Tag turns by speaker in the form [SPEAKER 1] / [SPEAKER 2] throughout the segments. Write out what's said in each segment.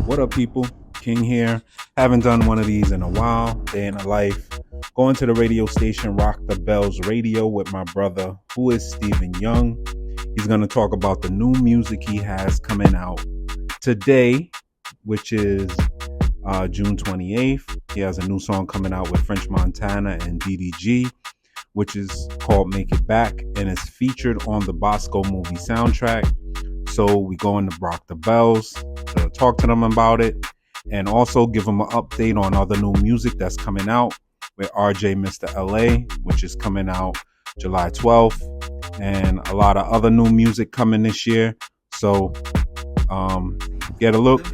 [SPEAKER 1] What up, people? King here. Haven't done one of these in a while. Day in the life. Going to the radio station Rock the Bells Radio with my brother, who is Stephen Young. He's going to talk about the new music he has coming out today, which is June 28th. He has a new song coming out with French Montana and DDG, which is called Make It Back, and it's featured on the Bosco movie soundtrack. So we going to Rock the Bells to talk to them about it and also give them an update on other new music that's coming out with RJ Mr. LA, which is coming out July 12th, and a lot of other new music coming this year. So get a look.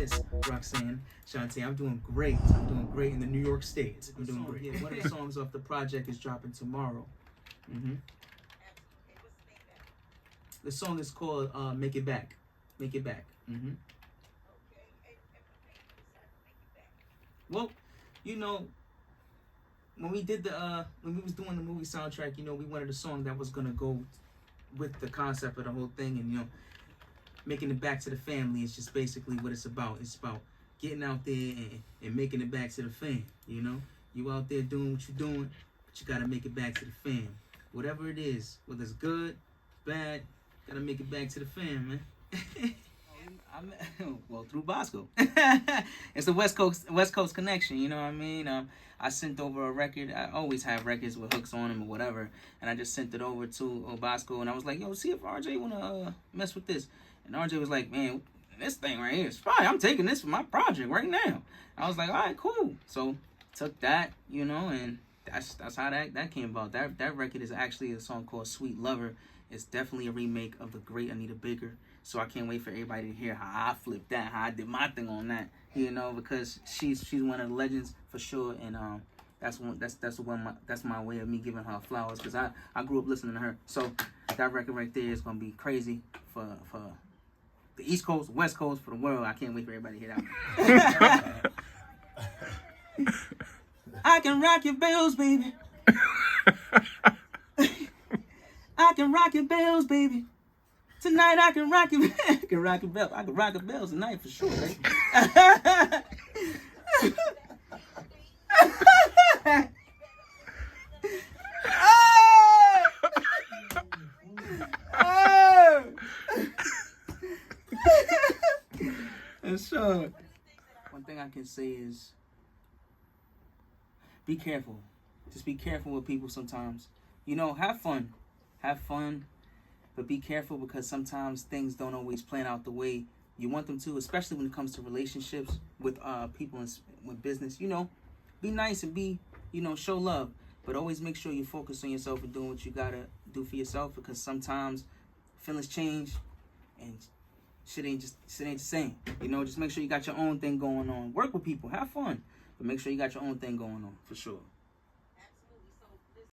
[SPEAKER 2] Roxanne, Shantae, I'm doing great. I'm doing great in the New York State. I'm doing great. Yeah, one of the songs off the project is dropping tomorrow. The song is called Make It Back. Make It Back. Well, you know, when we did when we was doing the movie soundtrack, you know, we wanted a song that was gonna go with the concept of the whole thing, and you know, making it back to the family is just basically what it's about. It's about getting out there and making it back to the fam. You know, you out there doing what you're doing, but you gotta make it back to the fam. Whatever it is, whether it's good, bad, gotta make it back to the fam, man. Well, through Bosco. It's the West Coast connection, you know what I mean? I sent over a record. I always have records with hooks on them or whatever, and I just sent it over to Bosco, and I was like, yo, see if RJ wanna mess with this. And RJ was like, man, this thing right here is fine. I'm taking this for my project right now. I was like, all right, cool. So took that, you know, and that's how that came about. That record is actually a song called Sweet Lover. It's definitely a remake of the great Anita Baker. So I can't wait for everybody to hear how I flipped that, how I did my thing on that, you know, because she's one of the legends for sure, and that's my way of me giving her flowers, because I grew up listening to her. So that record right there is gonna be crazy for the East Coast, West Coast, for the world. I can't wait for everybody to hear that one. I can rock your bells, baby. I can rock your bells, baby. Tonight I can rock your I can rock your bells. I can rock your bells tonight for sure, right? Sure. One thing I can say is be careful. Just be careful with people sometimes. You know, have fun. Have fun. But be careful, because sometimes things don't always plan out the way you want them to, especially when it comes to relationships with people with business. You know, be nice and show love. But always make sure you focus on yourself and doing what you gotta do for yourself, because sometimes feelings change and shit ain't the same. You know, just make sure you got your own thing going on. Work with people, have fun, but make sure you got your own thing going on for sure.